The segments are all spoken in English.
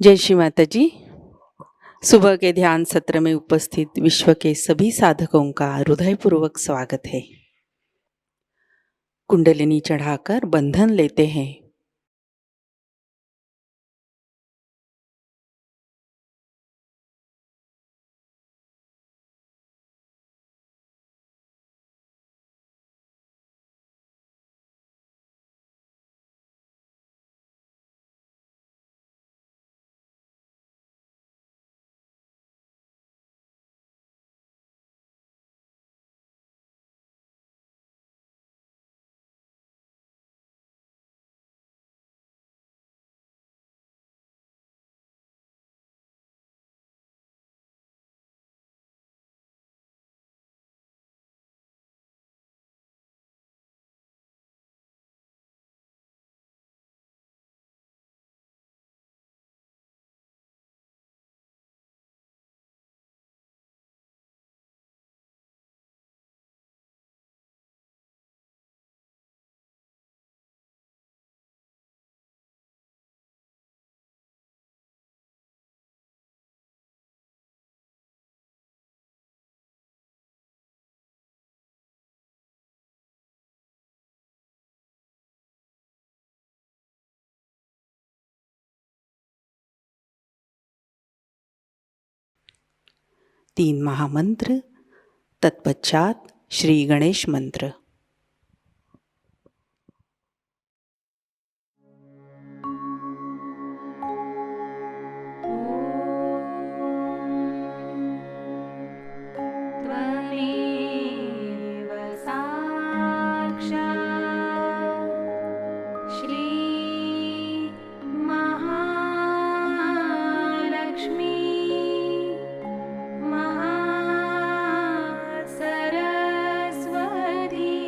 जय श्री माताजी। सुबह के ध्यान सत्र में उपस्थित विश्व के सभी साधकों का हृदयपूर्वक स्वागत है। कुंडलिनी चढ़ाकर बंधन लेते हैं। तीन महामंत्र, तत्पश्चात श्री गणेश मंत्र। सरस्वती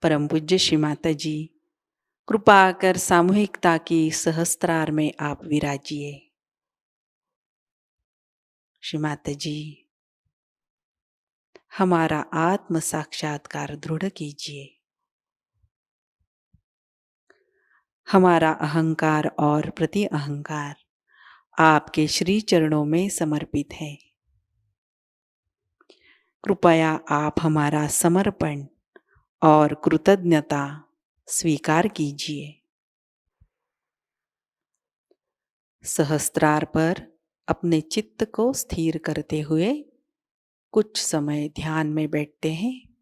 परम पूज्य श्री माताजी, कृपा कर सामूहिकता की सहस्त्रार में आप विराजिए। श्री माताजी, हमारा आत्म साक्षात्कार दृढ़ कीजिए। हमारा अहंकार और प्रति अहंकार आपके श्री चरणों में समर्पित है। कृपया आप हमारा समर्पण और कृतज्ञता स्वीकार कीजिए। सहस्त्रार पर अपने चित्त को स्थिर करते हुए कुछ समय ध्यान में बैठते हैं।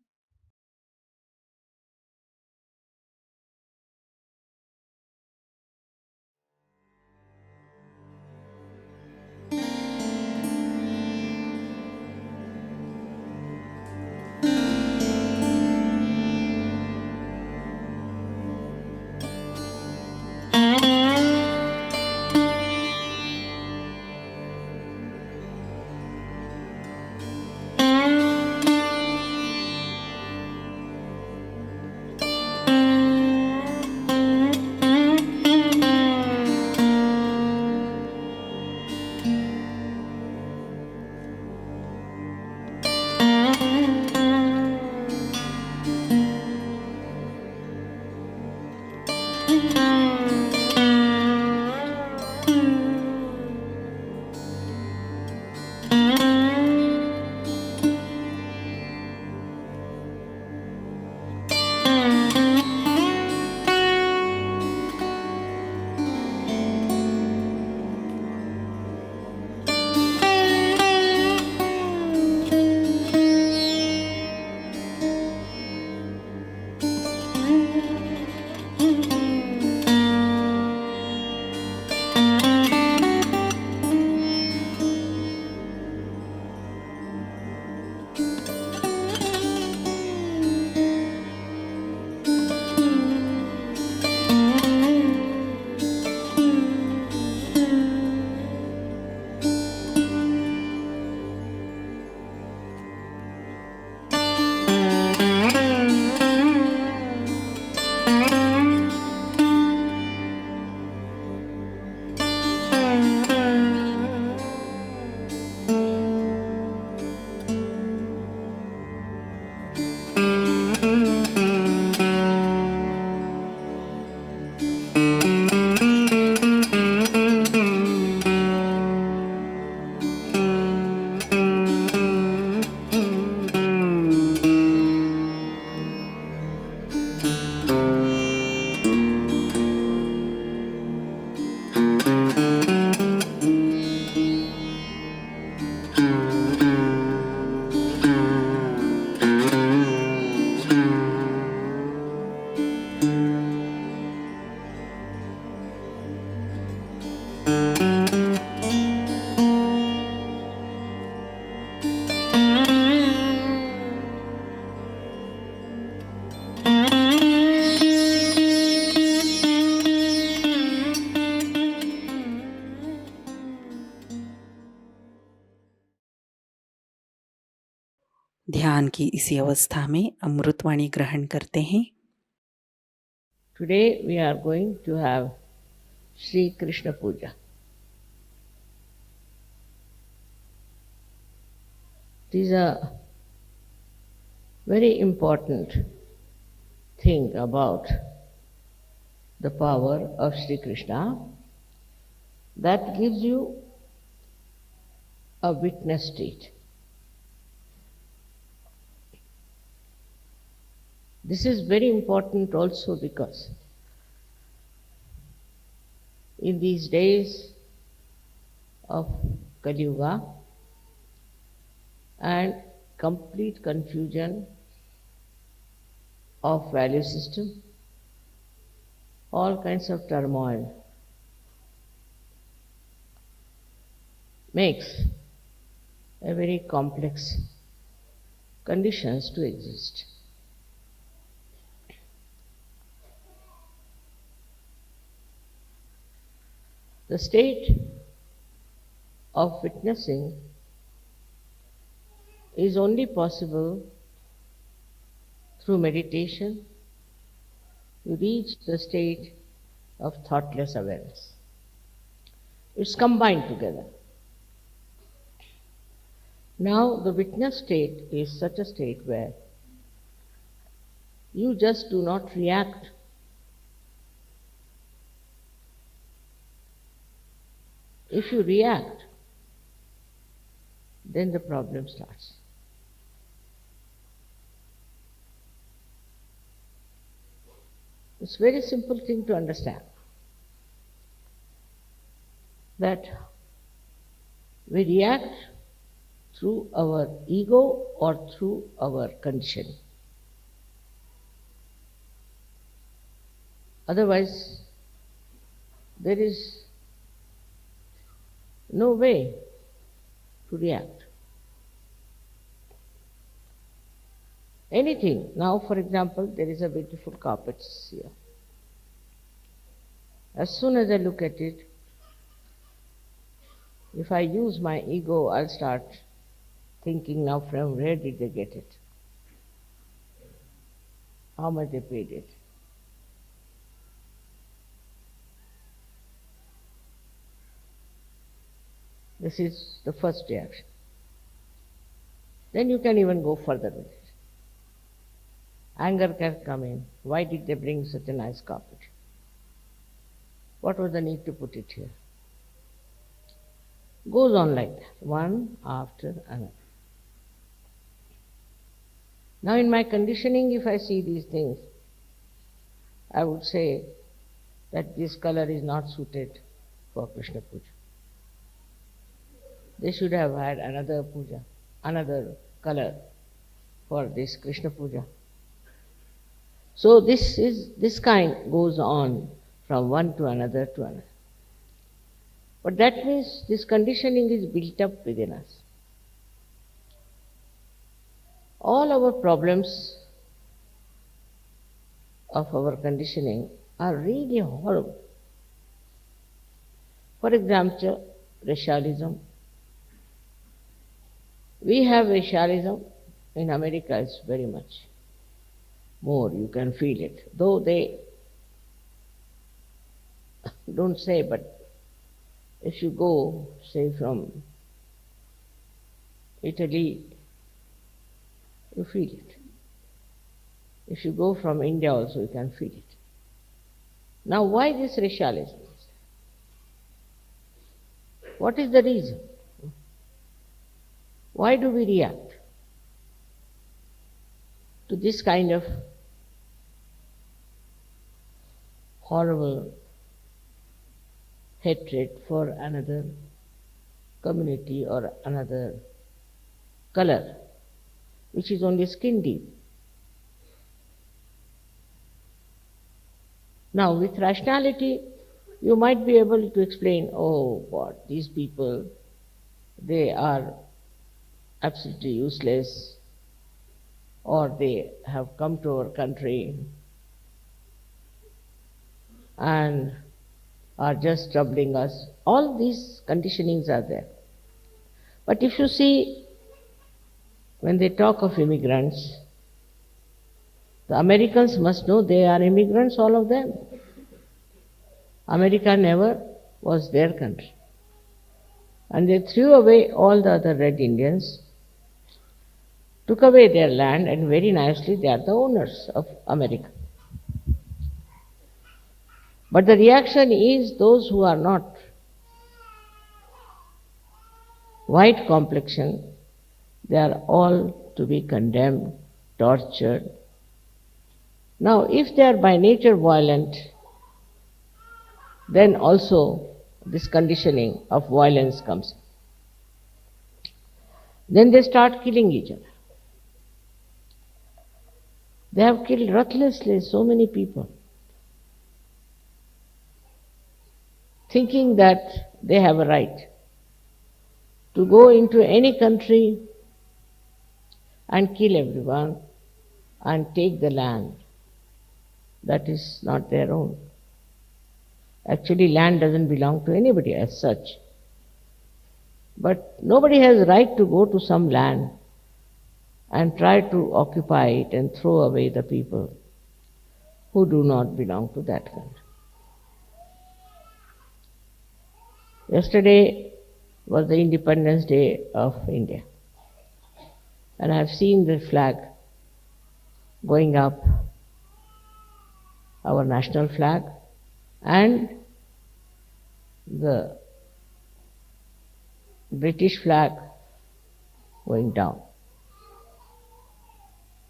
ध्यान की इसी अवस्था में अमृतवाणी ग्रहण करते हैं। Today we are going to have Shri Krishna Puja. It is a very important thing about the power of Shri Krishna that gives you a witness state. This is very important also because in these days of Kali Yuga and complete confusion of value system, all kinds of turmoil makes a very complex conditions to exist. The state of witnessing is only possible through meditation you reach the state of thoughtless awareness. It's combined together. Now, the witness state is such a state where you just do not react. If you react, then the problem starts. It's a very simple thing to understand that we react through our ego or through our conditioning. Otherwise, there is no way to react. Anything. Now, for example, there is a beautiful carpet here. As soon as I look at it, if I use my ego, I'll start thinking now from where did they get it? How much they paid it? This is the first reaction. Then you can even go further with it. Anger can come in. Why did they bring such a nice carpet? What was the need to put it here? Goes on like that, one after another. Now in my conditioning, if I see these things, I would say that this color is not suited for Krishna Puja. They should have had another puja, another color for this Krishna Puja. So this kind goes on from one to another to another. But that means this conditioning is built up within us. All our problems of our conditioning are really horrible. For example, racialism. We have racialism. In America it's very much more, you can feel it. Though they don't say, but if you go, say, from Italy, you feel it. If you go from India also, you can feel it. Now, why this racialism? What is the reason? Why do we react to this kind of horrible hatred for another community or another color, which is only skin deep? Now, with rationality, you might be able to explain, oh, what, these people, they are absolutely useless, or they have come to our country and are just troubling us. All these conditionings are there. But if you see, when they talk of immigrants, the Americans must know they are immigrants, all of them. America never was their country. And they threw away all the other red Indians, took away their land, and very nicely they are the owners of America. But the reaction is those who are not white complexion, they are all to be condemned, tortured. Now, if they are by nature violent, then also this conditioning of violence comes. Then they start killing each other. They have killed ruthlessly so many people, thinking that they have a right to go into any country and kill everyone and take the land that is not their own. Actually, land doesn't belong to anybody as such. But nobody has a right to go to some land and try to occupy it and throw away the people who do not belong to that country. Yesterday was the Independence Day of India, and I have seen the flag going up, our national flag, and the British flag going down.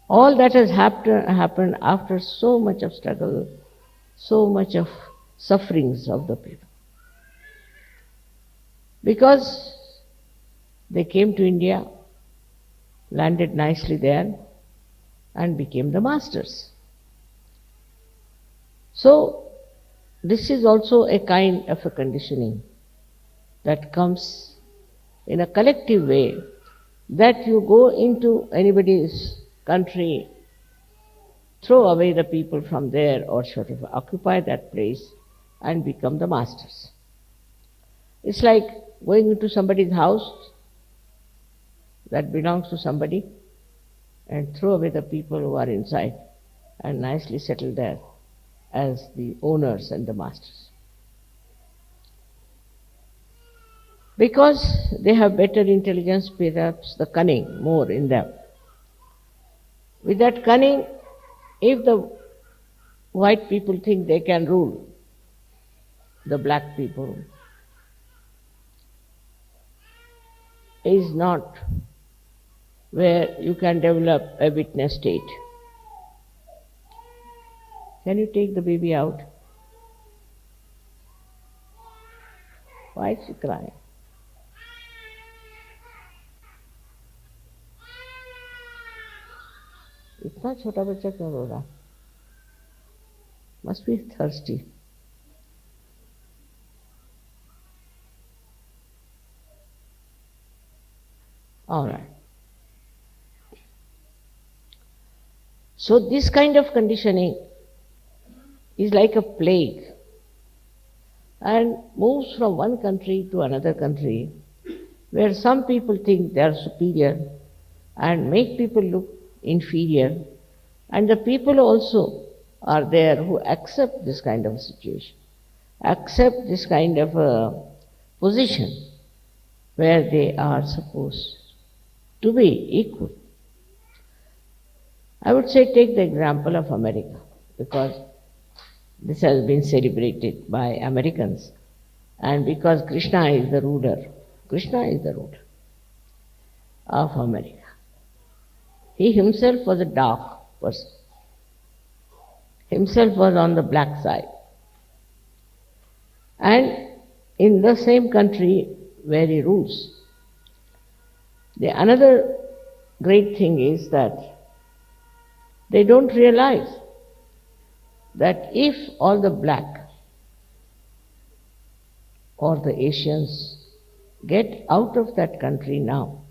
All that has happened after so much of struggle, so much of sufferings of the people. Because they came to India, landed nicely there, and became the masters. So, this is also a kind of a conditioning that comes in a collective way, that you go into anybody's country, throw away the people from there, or sort of occupy that place and become the masters. It's like going into somebody's house that belongs to somebody and throw away the people who are inside and nicely settle there as the owners and the masters. Because they have better intelligence, perhaps the cunning more in them. With that cunning, if the white people think they can rule the black people, is not where you can develop a witness state. Can you take the baby out? Why is she crying? इतना छोटा बच्चा क्यों रो रहा? Must be thirsty. All right. So this kind of conditioning is like a plague and moves from one country to another country, where some people think they are superior and make people look inferior, and the people also are there who accept this kind of situation, accept this kind of a position where they are supposed to be equal. I would say take the example of America, because this has been celebrated by Americans, and because Krishna is the ruler of America. He himself was a dark person. Himself was on the black side. And in the same country where he rules, the another great thing is that they don't realize that if all the black or the Asians get out of that country now,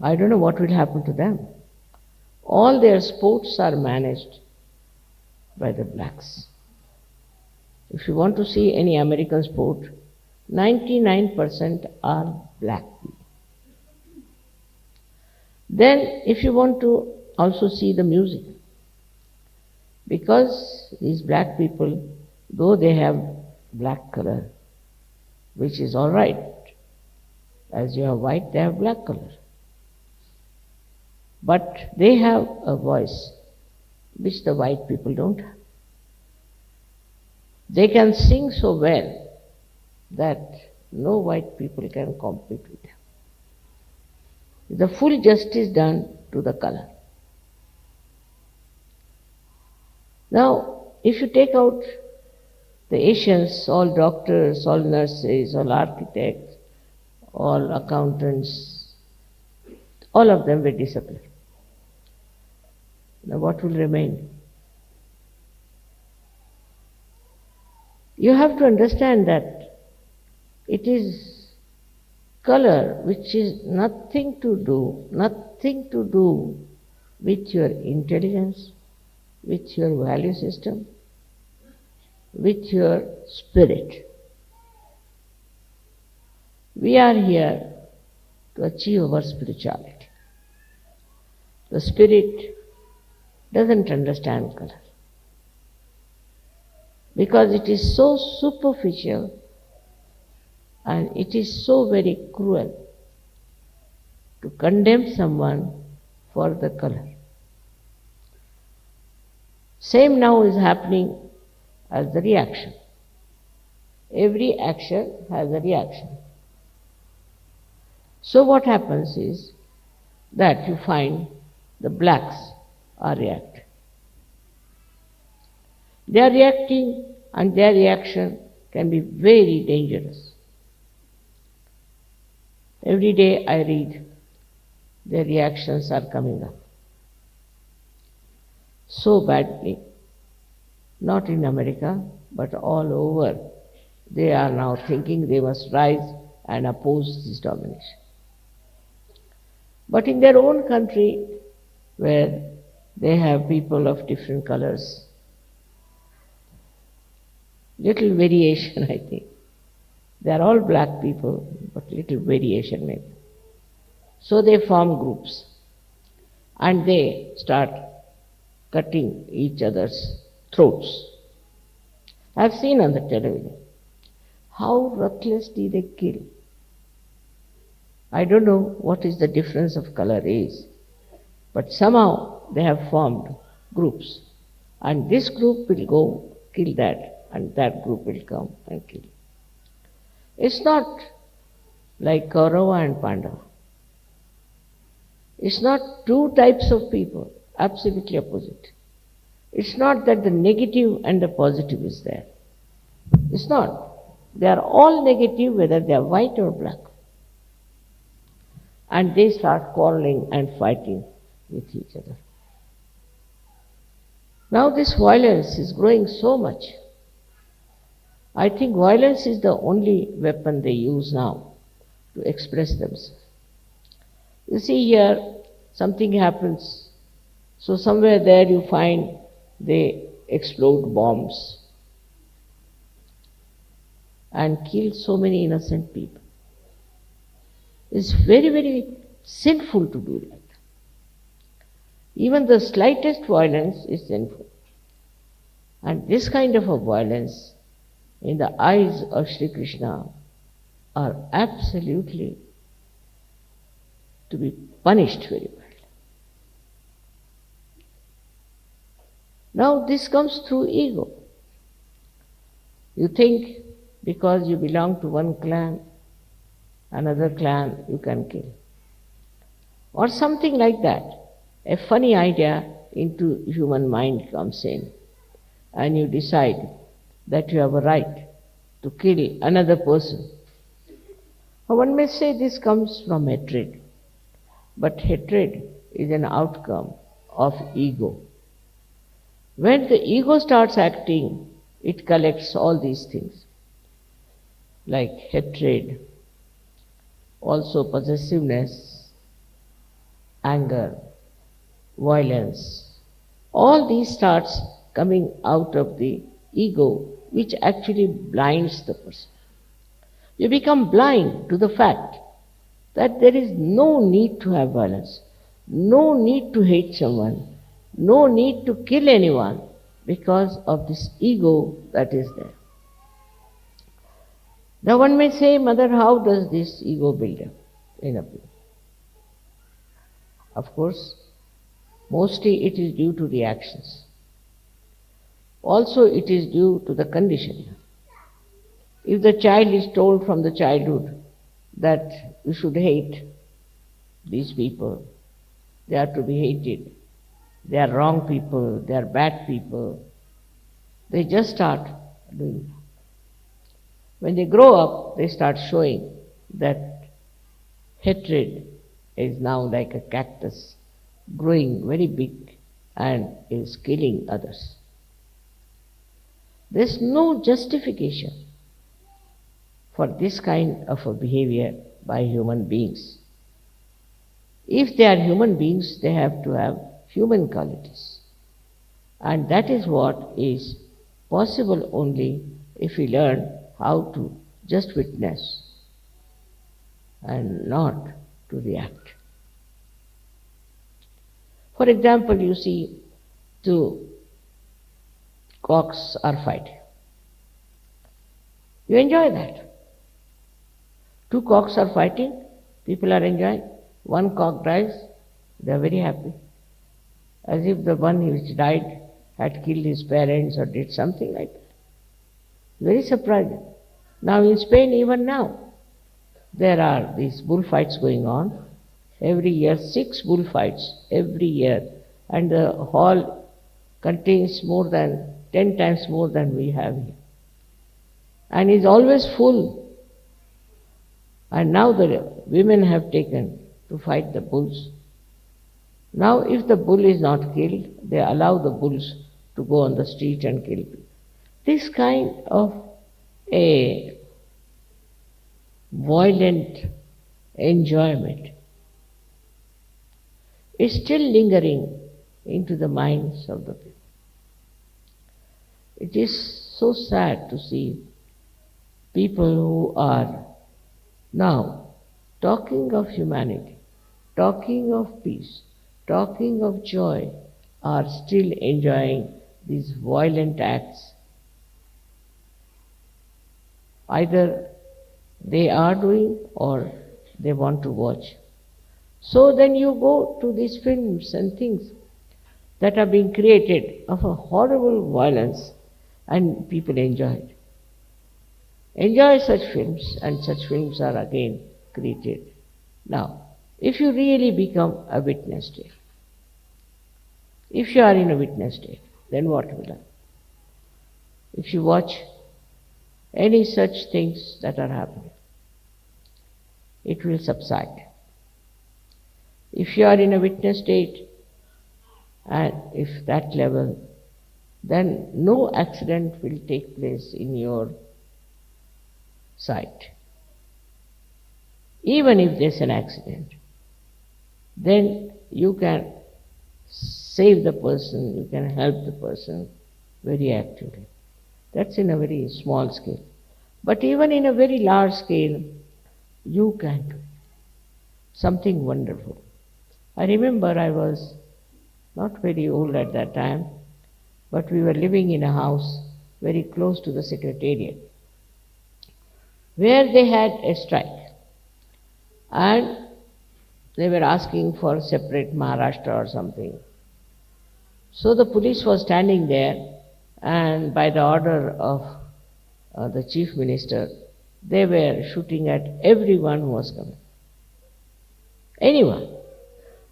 I don't know what will happen to them. All their sports are managed by the blacks. If you want to see any American sport, 99% are black people. Then if you want to also see the music, because these black people, though they have black color, which is all right, as you have white, they have black color. But they have a voice which the white people don't have. They can sing so well that no white people can compete with them. The full justice done to the color. Now, if you take out the Asians, all doctors, all nurses, all architects, all accountants, all of them will disappear. Now what will remain? You have to understand that it is color which is nothing to do with your intelligence, with your value system, with your spirit. We are here to achieve our spirituality. The spirit doesn't understand color. because it is so superficial and it is so very cruel to condemn someone for the color. Same now is happening as the reaction. Every action has a reaction. So what happens is that you find the blacks are reacting. They are reacting and their reaction can be very dangerous. Every day I read their reactions are coming up so badly, not in America, but all over. They are now thinking they must rise and oppose this domination. But in their own country, where they have people of different colors, little variation, I think. They are all black people, but little variation maybe. So they form groups and they start cutting each other's throats. I've seen on the television how ruthlessly they kill. I don't know what is the difference of color is, but somehow they have formed groups, and this group will go kill that, and that group will come and kill. It's not like Kaurava and Pandava. It's not two types of people, absolutely opposite. It's not that the negative and the positive is there. It's not. They are all negative, whether they are white or black. And they start quarreling and fighting with each other. Now this violence is growing so much. I think violence is the only weapon they use now to express themselves. You see here, something happens, so somewhere there you find they explode bombs and kill so many innocent people. It's very, very sinful to do that. Even the slightest violence is sinful. And this kind of a violence, in the eyes of Shri Krishna, are absolutely to be punished very badly. Now this comes through ego. You think because you belong to one clan, another clan you can kill. Or something like that. A funny idea into human mind comes in, and you decide that you have a right to kill another person. Or one may say this comes from hatred, but hatred is an outcome of ego. When the ego starts acting, it collects all these things, like hatred, also possessiveness, anger, violence. All these starts coming out of the ego, which actually blinds the person. You become blind to the fact that there is no need to have violence, no need to hate someone, no need to kill anyone because of this ego that is there. Now one may say, Mother, how does this ego build up in a people? Of course, mostly it is due to the actions. Also it is due to the conditioning. If the child is told from the childhood that you should hate these people, they are to be hated, they are wrong people, they are bad people, they just start doing that. When they grow up, they start showing that hatred is now like a cactus, growing very big and is killing others. There is no justification for this kind of a behavior by human beings. If they are human beings, they have to have human qualities. And that is what is possible only if we learn how to just witness and not to react. For example, you see two cocks are fighting. You enjoy that. Two cocks are fighting, people are enjoying. One cock dies, they are very happy. As if the one which died had killed his parents or did something like that. Very surprising. Now in Spain, even now, there are these bullfights going on. Every year, 6 bullfights every year, and the hall contains more than 10 times more than we have here. And is always full. And now the women have taken to fight the bulls. Now if the bull is not killed, they allow the bulls to go on the street and kill people. This kind of a violent enjoyment is still lingering into the minds of the people. It is so sad to see people who are now talking of humanity, talking of peace, talking of joy, are still enjoying these violent acts. Either they are doing or they want to watch. So then you go to these films and things that are being created of a horrible violence, and people enjoy it. Enjoy such films, and such films are again created. Now, if you really become a witness state, if you are in a witness state, then what will happen? If you watch any such things that are happening, it will subside. If you are in a witness state, and if that level, then no accident will take place in your sight. Even if there's an accident, then you can save the person, you can help the person very actively. That's in a very small scale. But even in a very large scale, you can do something wonderful. I remember I was not very old at that time, but we were living in a house very close to the secretariat, where they had a strike, and they were asking for separate Maharashtra or something. So the police was standing there, and by the order of the chief minister, they were shooting at everyone who was coming. Anyone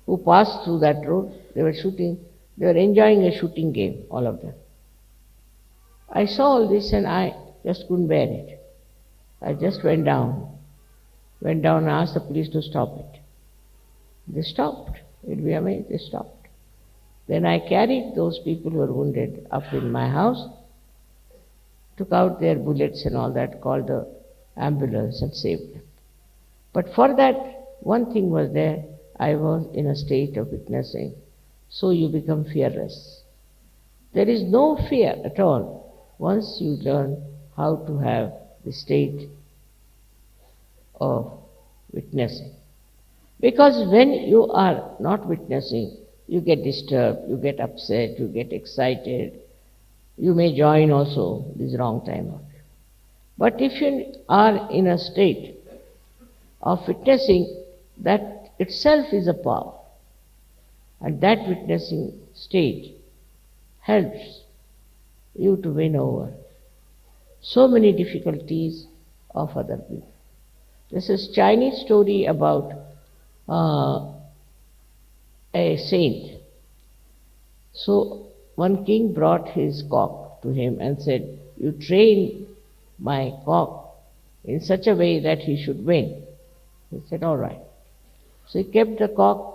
who passed through that road, they were shooting. They were enjoying a shooting game, all of them. I saw all this and I just couldn't bear it. I just went down and asked the police to stop it. They stopped. You'd be amazed, they stopped. Then I carried those people who were wounded up in my house, took out their bullets and all that, called the ambulance and saved them. But for that, one thing was there, I was in a state of witnessing. So you become fearless. There is no fear at all once you learn how to have the state of witnessing. Because when you are not witnessing, you get disturbed, you get upset, you get excited, you may join also this wrong time. But if you are in a state of witnessing, that itself is a power. And that witnessing state helps you to win over so many difficulties of other people. This is Chinese story about a saint. So one king brought his cock to him and said, "You train my cock in such a way that he should win." He said, "All right." So he kept the cock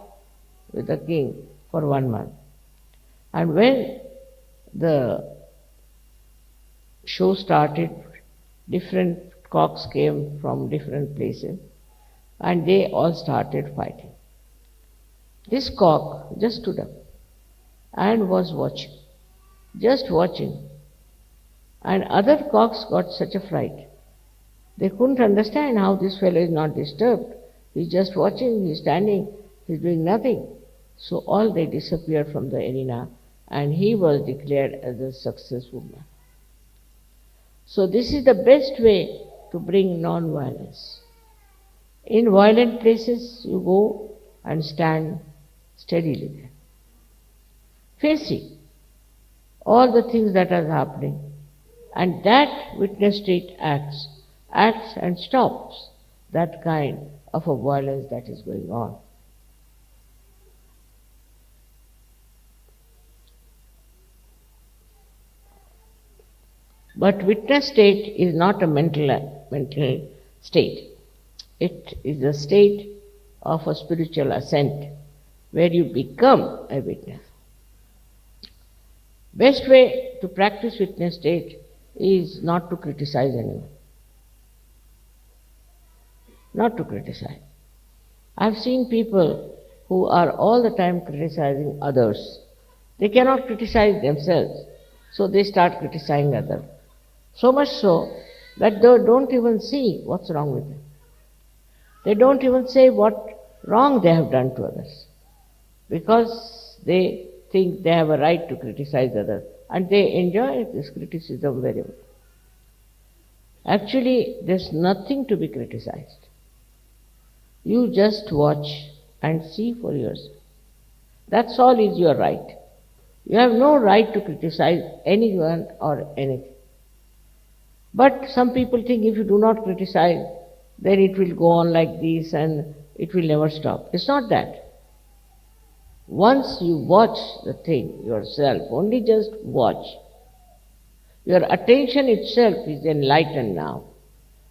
with the king for 1 month. And when the show started, different cocks came from different places and they all started fighting. This cock just stood up and was watching, just watching. And other cocks got such a fright. They couldn't understand how this fellow is not disturbed. He's just watching, he's standing, he's doing nothing. So all they disappeared from the arena and he was declared as a successful man. So this is the best way to bring non-violence. In violent places, you go and stand steadily there, facing all the things that are happening, and that witness state acts and stops that kind of a violence that is going on. But witness state is not a mental state. It is a state of a spiritual ascent where you become a witness. Best way to practice witness state is not to criticize anyone. Not to criticize. I've seen people who are all the time criticizing others. They cannot criticize themselves, so they start criticizing others. So much so that they don't even see what's wrong with them. They don't even say what wrong they have done to others, because they think they have a right to criticize others, and they enjoy this criticism very much. Actually, there's nothing to be criticized. You just watch and see for yourself. That's all is your right. You have no right to criticize anyone or anything. But some people think if you do not criticize, then it will go on like this and it will never stop. It's not that. Once you watch the thing yourself, only just watch, your attention itself is enlightened now.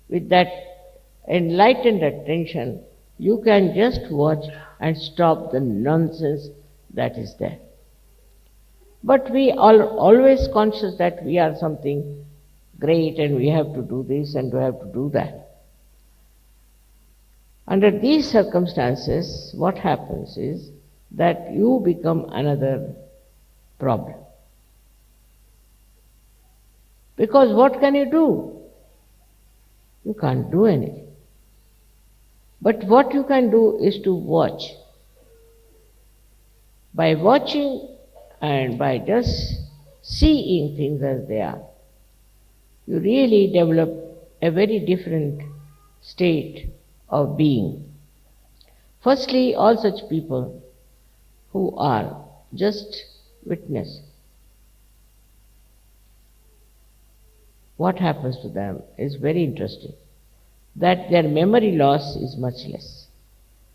With that enlightened attention, you can just watch and stop the nonsense that is there. But we are always conscious that we are something great and we have to do this and we have to do that. Under these circumstances, what happens is that you become another problem. Because what can you do? You can't do anything. But what you can do is to watch. By watching and by just seeing things as they are, you really develop a very different state of being. Firstly, all such people who are just witness, what happens to them is very interesting, that their memory loss is much less.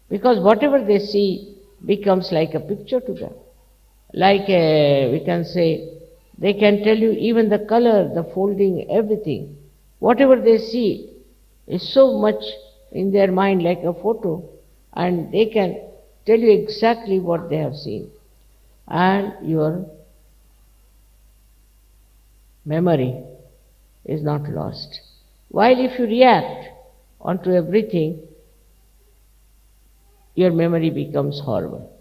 Because whatever they see becomes like a picture to them. Like we can say, they can tell you even the color, the folding, everything. Whatever they see is so much in their mind like a photo, and they can tell you exactly what they have seen. And your memory is not lost. While if you react onto everything, your memory becomes horrible.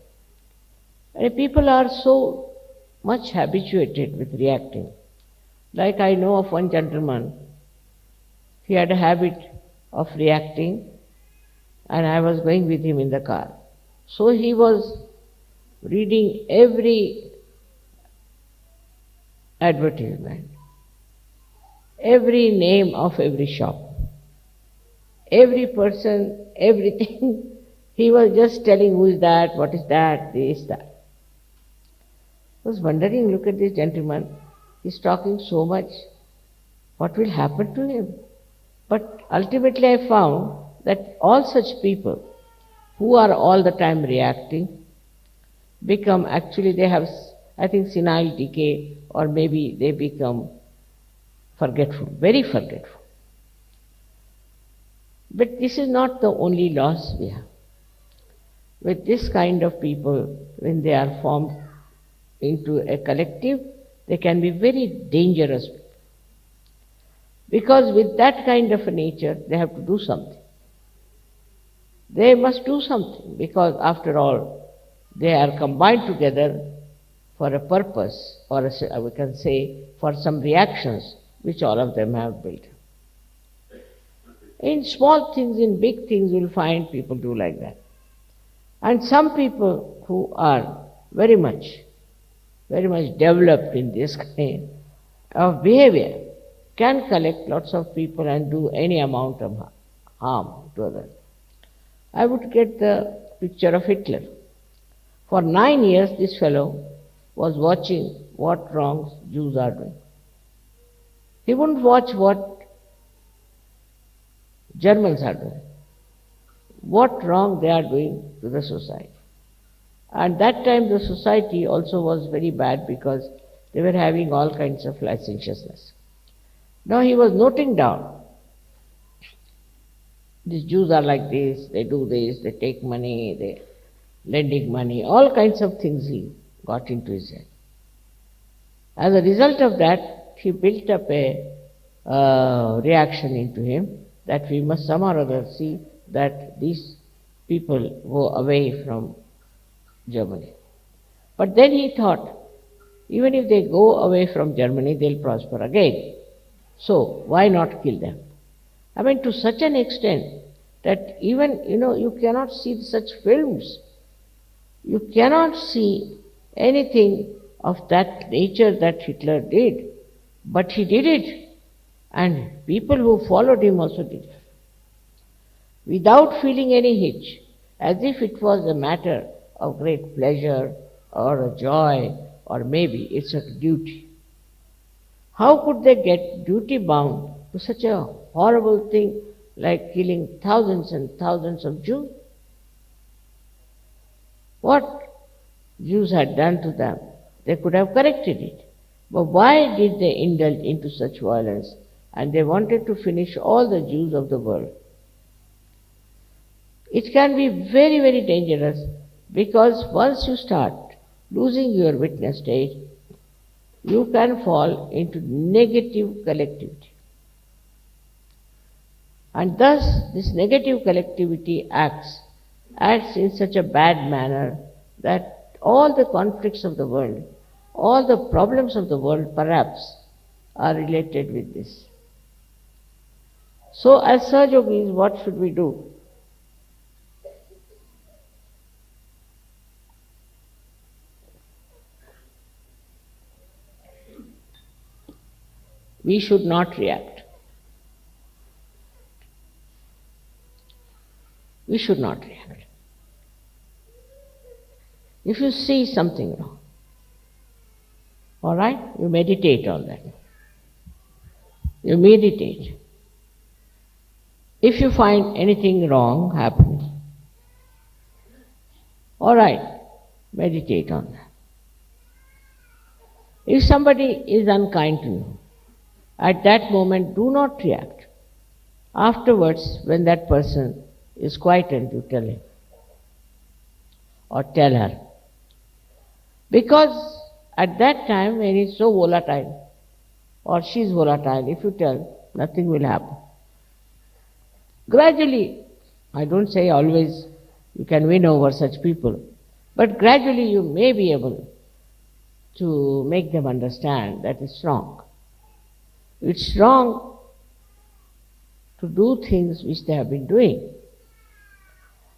And people are so much habituated with reacting. Like I know of one gentleman, he had a habit of reacting, and I was going with him in the car. So he was reading every advertisement, every name of every shop, every person, everything. He was just telling who is that, what is that, this, that. I was wondering, look at this gentleman, he's talking so much, what will happen to him? But ultimately I found that all such people who are all the time reacting become, actually they have, I think, senile decay, or maybe they become forgetful, very forgetful. But this is not the only loss we have. With this kind of people, when they are formed into a collective, they can be very dangerous. Because with that kind of a nature, they have to do something. They must do something, because after all, they are combined together for a purpose, or we can say for some reactions which all of them have built. In small things, in big things, you'll find people do like that. And some people who are very much developed in this kind of behavior can collect lots of people and do any amount of harm to others. I would get the picture of Hitler. For 9 years, this fellow was watching what wrongs Jews are doing. He wouldn't watch what Germans are doing, what wrong they are doing to the society. And that time the society also was very bad because they were having all kinds of licentiousness. Now he was noting down, these Jews are like this, they do this, they take money, they lending money, all kinds of things he got into his head. As a result of that, he built up a reaction into him that we must somehow or other see that these people go away from Germany. But then he thought, even if they go away from Germany, they'll prosper again. So why not kill them? I mean, to such an extent that even, you cannot see such films. You cannot see anything of that nature that Hitler did. But he did it. And people who followed him also did it. Without feeling any hitch, as if it was a matter of great pleasure or a joy, or maybe it's a duty. How could they get duty bound to such a horrible thing like killing thousands and thousands of Jews? What Jews had done to them, they could have corrected it. But why did they indulge into such violence? And they wanted to finish all the Jews of the world. It can be very, very dangerous, because once you start losing your witness stage, you can fall into negative collectivity. And thus this negative collectivity acts in such a bad manner that all the conflicts of the world, all the problems of the world perhaps are related with this. So as Sahajogis, what should we do? We should not react. We should not react. If you see something wrong, all right, you meditate on that. You meditate. If you find anything wrong happening, all right, meditate on that. If somebody is unkind to you, at that moment do not react. Afterwards, when that person is quietened, you tell him or tell her. Because at that time when he's so volatile or she's volatile, if you tell, nothing will happen. Gradually, I don't say always you can win over such people, but gradually you may be able to make them understand that it's wrong. It's wrong to do things which they have been doing.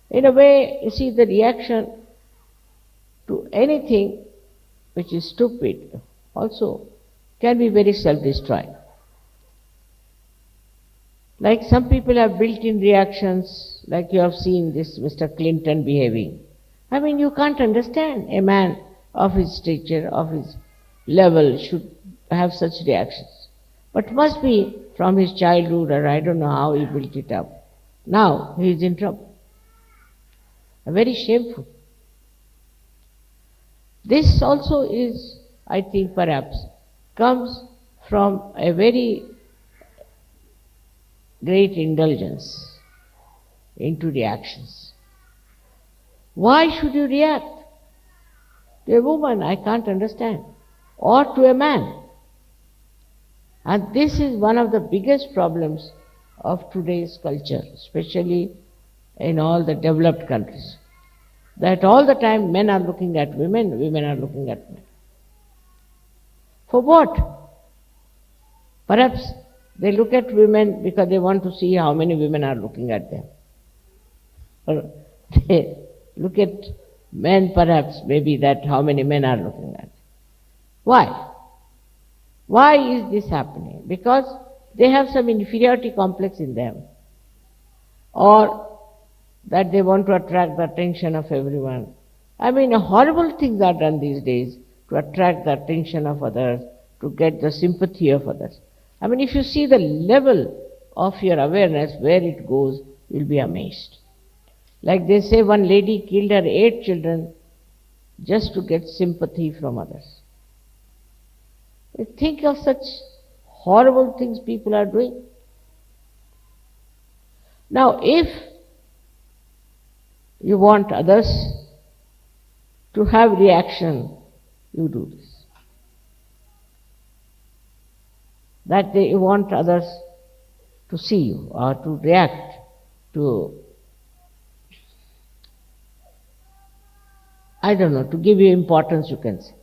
In a way, you see, the reaction to anything which is stupid also can be very self-destroying. Like some people have built-in reactions, like you have seen this Mr. Clinton behaving. I mean, you can't understand a man of his stature, of his level should have such reactions. But must be from his childhood, or I don't know how he built it up. Now he is in trouble. Very shameful. This also is, I think, perhaps comes from a very great indulgence into reactions. Why should you react? To a woman, I can't understand. Or to a man. And this is one of the biggest problems of today's culture, especially in all the developed countries. That all the time men are looking at women, women are looking at men. For what? Perhaps they look at women because they want to see how many women are looking at them. Or they look at men perhaps, maybe that how many men are looking at them. Why? Why is this happening? Because they have some inferiority complex in them, or that they want to attract the attention of everyone. I mean, horrible things are done these days to attract the attention of others, to get the sympathy of others. I mean, if you see the level of your awareness, where it goes, you'll be amazed. Like they say, one lady killed her 8 children just to get sympathy from others. Think of such horrible things people are doing. Now, if you want others to have reaction, you do this. That you want others to see you or to react to, I don't know, to give you importance, you can say.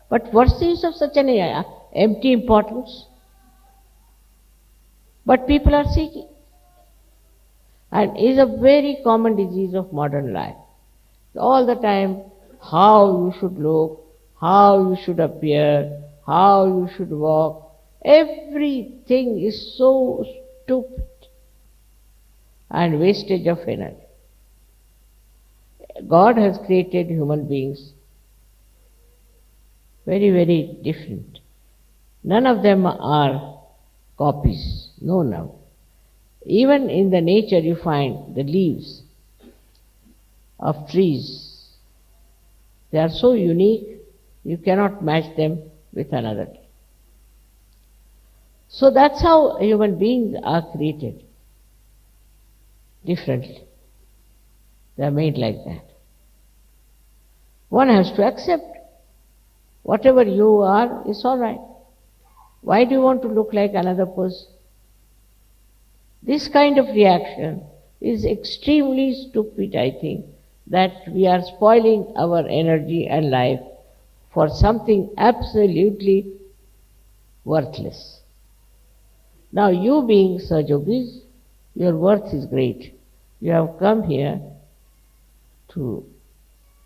But what's the use of such an empty importance? But people are seeking. And it is a very common disease of modern life. All the time, how you should look, how you should appear, how you should walk. Everything is so stupid and wastage of energy. God has created human beings very, very different. None of them are copies. No. Even in the nature you find the leaves of trees. They are so unique, you cannot match them with another tree. So that's how human beings are created differently. They are made like that. One has to accept whatever you are is all right. Why do you want to look like another person? This kind of reaction is extremely stupid, I think, that we are spoiling our energy and life for something absolutely worthless. Now, you being Sahajogis, your worth is great. You have come here to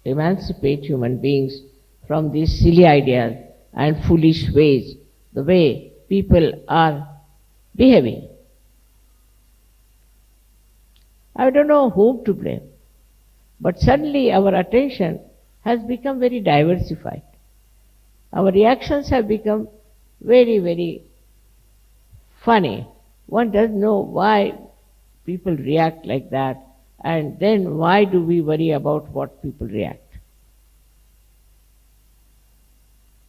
emancipate human beings from these silly ideas and foolish ways, the way people are behaving. I don't know whom to blame, but suddenly our attention has become very diversified. Our reactions have become very, very funny. One doesn't know why people react like that, and then why do we worry about what people react?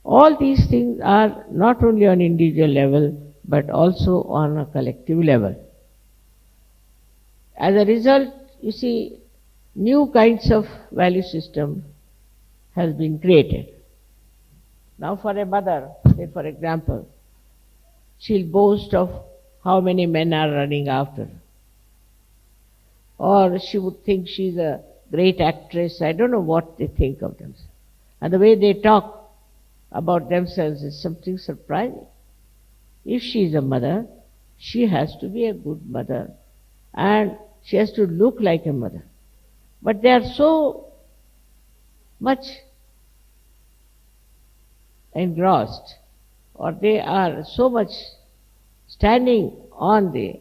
All these things are not only on individual level, but also on a collective level. As a result, you see, new kinds of value system has been created. Now for a mother, say for example, she'll boast of how many men are running after her. Or she would think she's a great actress. I don't know what they think of themselves. And the way they talk about themselves is something surprising. If she is a mother, she has to be a good mother. And she has to look like a mother. But they are so much engrossed, or they are so much standing on the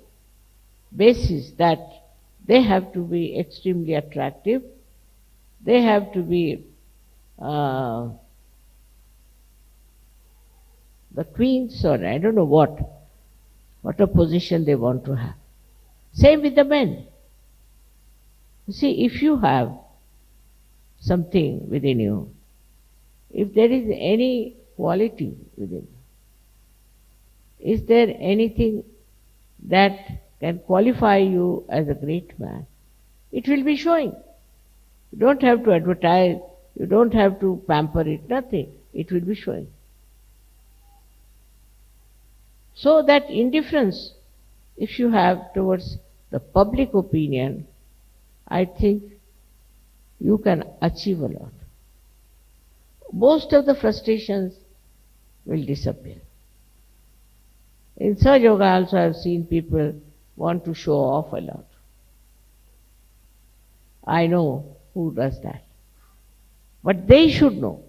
basis that they have to be extremely attractive, they have to be the queens, or I don't know what a position they want to have. Same with the men. You see, if you have something within you, if there is any quality within you, is there anything that can qualify you as a great man, it will be showing. You don't have to advertise, you don't have to pamper it, nothing. It will be showing. So that indifference, if you have towards the public opinion, I think you can achieve a lot. Most of the frustrations will disappear. In Sahajayoga also I have seen people want to show off a lot. I know who does that. But they should know.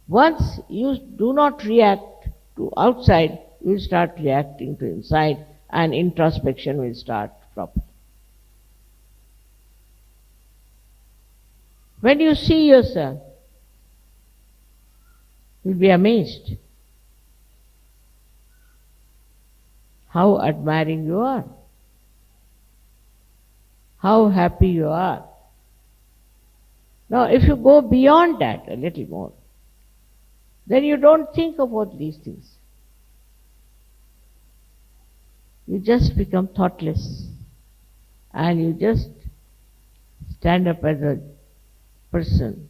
Once you do not react to outside, you will start reacting to inside and introspection will start properly. When you see yourself, you'll be amazed how admiring you are, how happy you are. Now, if you go beyond that a little more, then you don't think about these things. You just become thoughtless and you just stand up as a person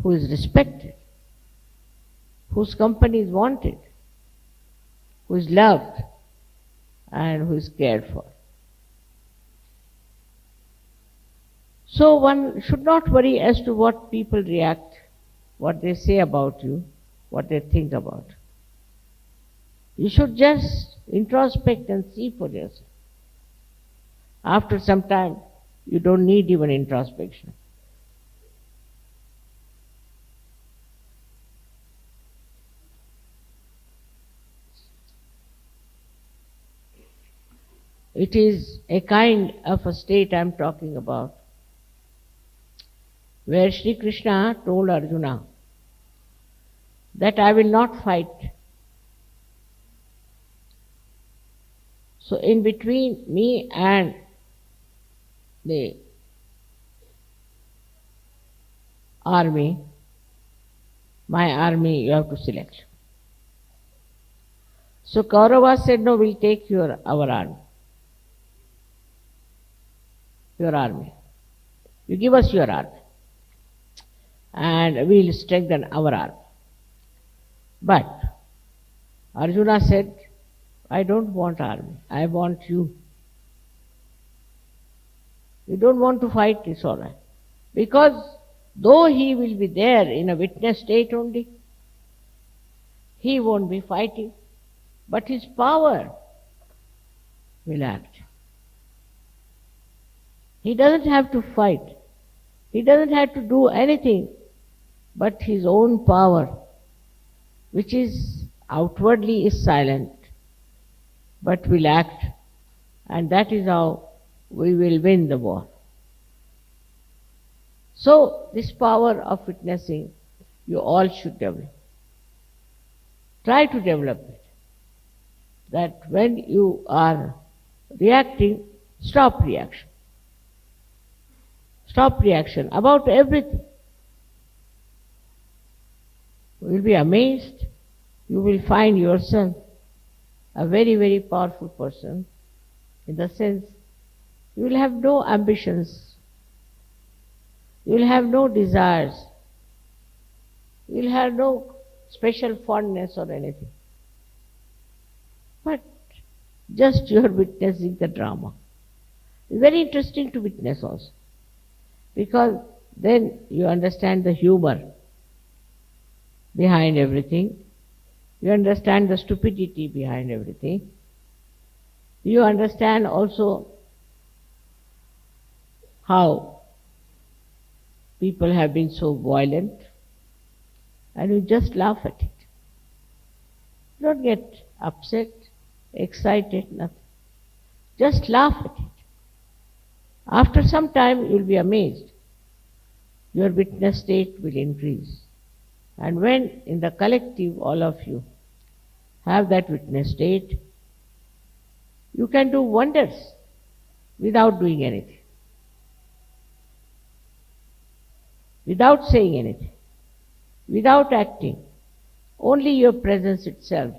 who is respected, whose company is wanted, who is loved and who is cared for. So one should not worry as to what people react, what they say about you, what they think about. You should just introspect and see for yourself. After some time, you don't need even introspection. It is a kind of a state I am talking about, where Shri Krishna told Arjuna that I will not fight. So in between me and the army, my army you have to select. So Kauravas said, no, we'll take our army. Your army. You give us your army. And we'll strengthen our army. But Arjuna said, I don't want army. I want you. You don't want to fight, it's all right. Because though he will be there in a witness state only, he won't be fighting, but his power will act. He doesn't have to fight. He doesn't have to do anything but his own power, which is outwardly is silent, but will act, and that is how we will win the war. So this power of witnessing, you all should develop. Try to develop it. That when you are reacting, stop reaction. Stop reaction about everything. You will be amazed. You will find yourself a very, very powerful person, in the sense you will have no ambitions, you will have no desires, you will have no special fondness or anything. But just you are witnessing the drama. It's very interesting to witness also, because then you understand the humor behind everything. You understand the stupidity behind everything. You understand also how people have been so violent, and you just laugh at it. Don't get upset, excited, nothing. Just laugh at it. After some time you will be amazed. Your witness state will increase. And when in the collective all of you have that witness state, you can do wonders without doing anything, without saying anything, without acting. Only your presence itself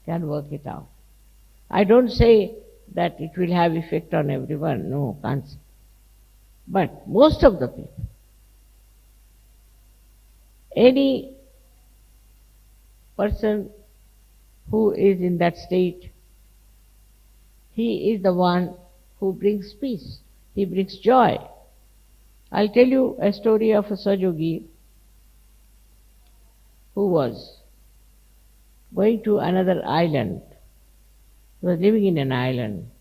can work it out. I don't say that it will have effect on everyone, no, can't say. But most of the people, any person who is in that state, he is the one who brings peace, he brings joy. I'll tell you a story of a Sahajayogi who was going to another island. He was living in an island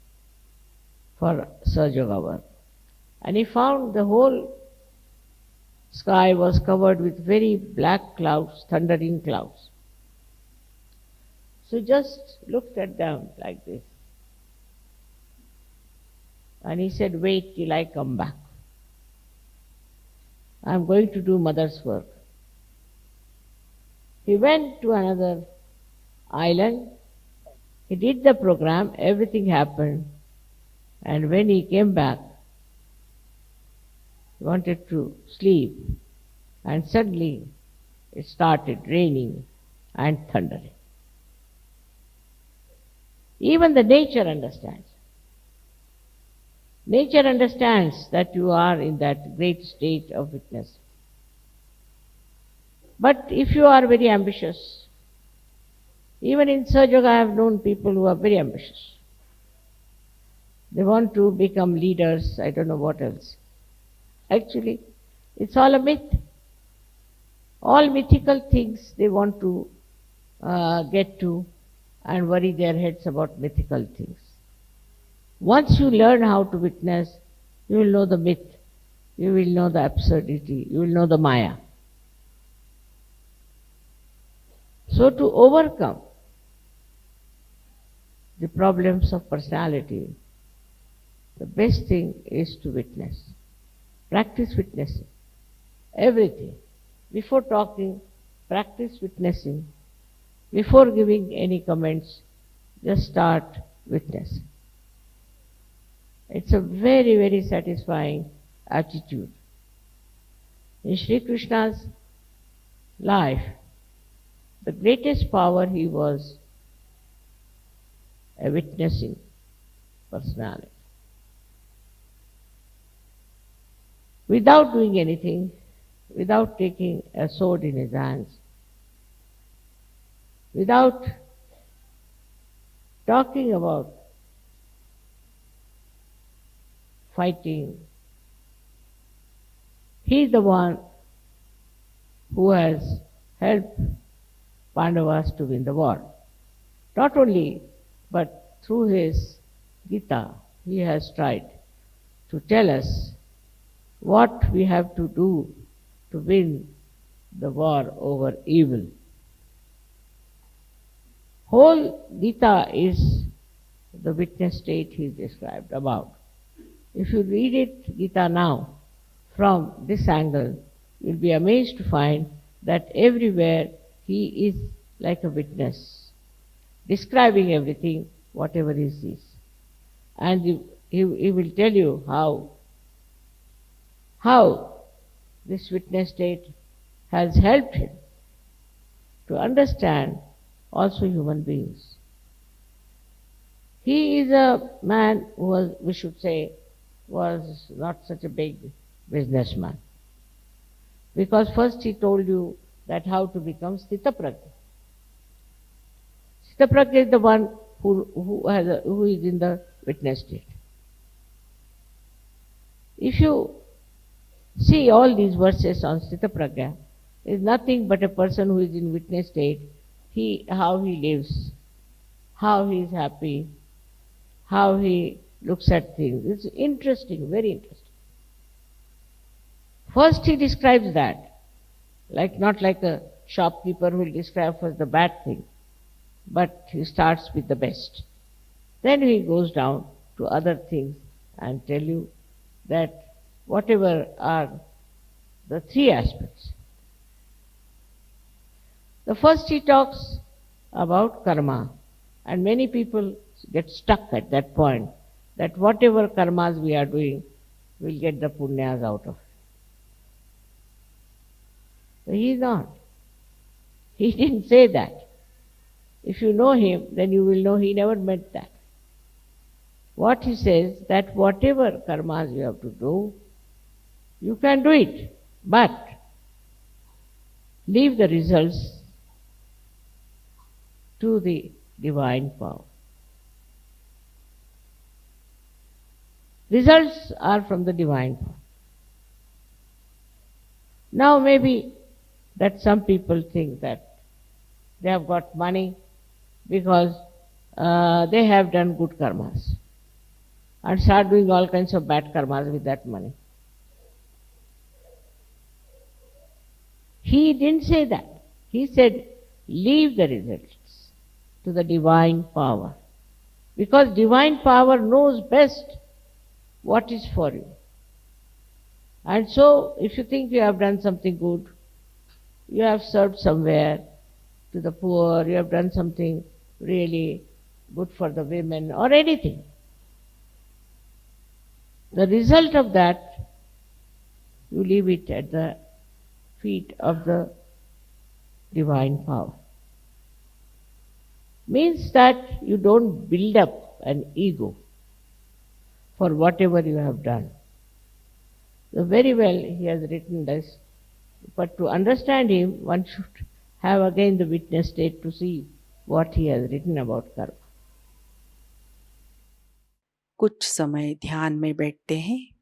for Sahajayoga work. And he found the whole sky was covered with very black clouds, thundering clouds. So just looked at them like this. And he said, wait till I come back. I'm going to do mother's work. He went to another island. He did the program, everything happened. And when he came back, he wanted to sleep. And suddenly it started raining and thundering. Even the nature understands. Nature understands that you are in that great state of witness. But if you are very ambitious, even in Sahajayoga I have known people who are very ambitious. They want to become leaders, I don't know what else. Actually, it's all a myth. All mythical things they want to get to and worry their heads about mythical things. Once you learn how to witness, you will know the myth, you will know the absurdity, you will know the Maya. So to overcome the problems of personality, the best thing is to witness. Practice witnessing. Everything. Before talking, practice witnessing. Before giving any comments, just start witnessing. It's a very, very satisfying attitude. In Shri Krishna's life, the greatest power he was a witnessing personality. Without doing anything, without taking a sword in his hands, without talking about fighting, he is the one who has helped Pandavas to win the war. Not only, but through his Gita, he has tried to tell us what we have to do to win the war over evil. Whole Gita is the witness state he described about. If you read it, Gita now, from this angle, you'll be amazed to find that everywhere he is like a witness, describing everything, whatever he sees. And he will tell you how this witness state has helped him to understand also human beings. He is a man who was, we should say, was not such a big businessman. Because first he told you that how to become Sthitaprajna. Sthitaprajna is the one who is in the witness state. If you see all these verses on Sthitaprajna, is nothing but a person who is in witness state, how he lives, how he is happy, how he looks at things. It's interesting, very interesting. First he describes that, not like a shopkeeper who will describe first the bad thing, but he starts with the best. Then he goes down to other things and tell you that whatever are the three aspects. The first he talks about karma, and many people get stuck at that point, that whatever karmas we are doing, we'll get the punyas out of it. But he is not. He didn't say that. If you know him, then you will know he never meant that. What he says, that whatever karmas you have to do, you can do it, but leave the results to the divine power. Results are from the divine power. Now maybe that some people think that they have got money because they have done good karmas and start doing all kinds of bad karmas with that money. He didn't say that. He said, leave the results to the divine power. Because divine power knows best what is for you. And so, if you think you have done something good, you have served somewhere to the poor, you have done something really good for the women or anything, the result of that, you leave it at the feet of the divine power. Means that you don't build up an ego for whatever you have done. So very well he has written this, but to understand him, one should have again the witness state to see what he has written about karma. कुछ समय ध्यान में बैठते हैं।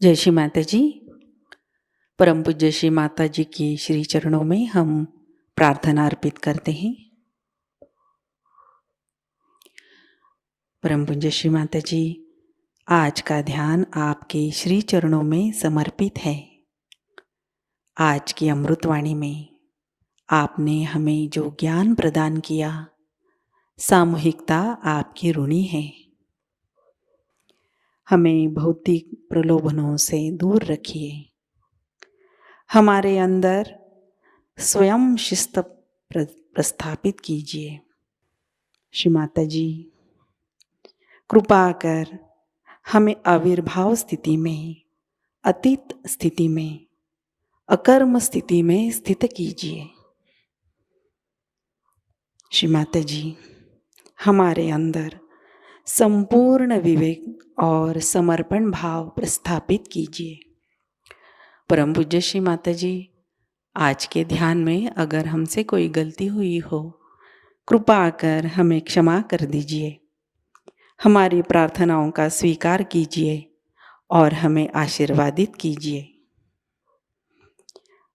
जय श्री माता जी। परम पूज्य श्री माता जी की श्री चरणों में हम प्रार्थना अर्पित करते हैं। परम पूज्य श्री माता जी, आज का ध्यान आपके श्री चरणों में समर्पित है। आज की अमृतवाणी में आपने हमें जो ज्ञान प्रदान किया, सामूहिकता आपकी ऋणी है। हमें भौतिक प्रलोभनों से दूर रखिए। हमारे अंदर स्वयं शिस्त प्रस्थापित कीजिए। श्री माता जी, कृपा कर हमें आविर्भाव स्थिति में, अतीत स्थिति में, अकर्म स्थिति में स्थित कीजिए। श्री माता जी, हमारे अंदर संपूर्ण विवेक और समर्पण भाव प्रस्थापित कीजिए। परम पूज्य श्री माता जी, आज के ध्यान में अगर हमसे कोई गलती हुई हो, कृपा कर हमें क्षमा कर दीजिए। हमारी प्रार्थनाओं का स्वीकार कीजिए और हमें आशीर्वादित कीजिए।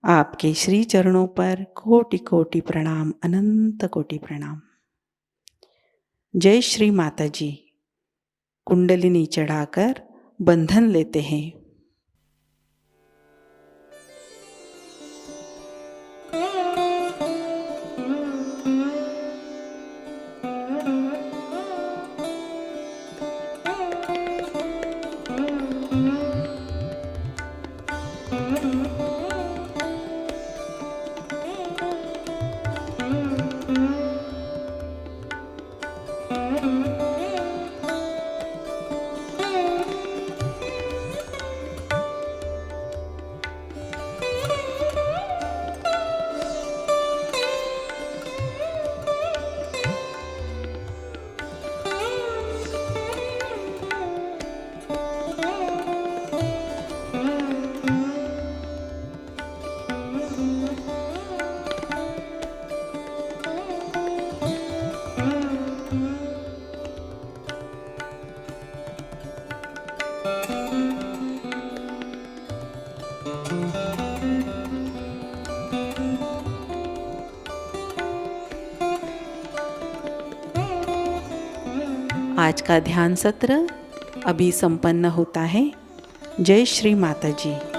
आपके श्री चरणों पर कोटि कोटि प्रणाम, अनंत कोटि प्रणाम। जय श्री माताजी। कुंडलिनी चढ़ाकर बंधन लेते हैं। आज का ध्यान सत्र अभी संपन्न होता है। जय श्री माताजी।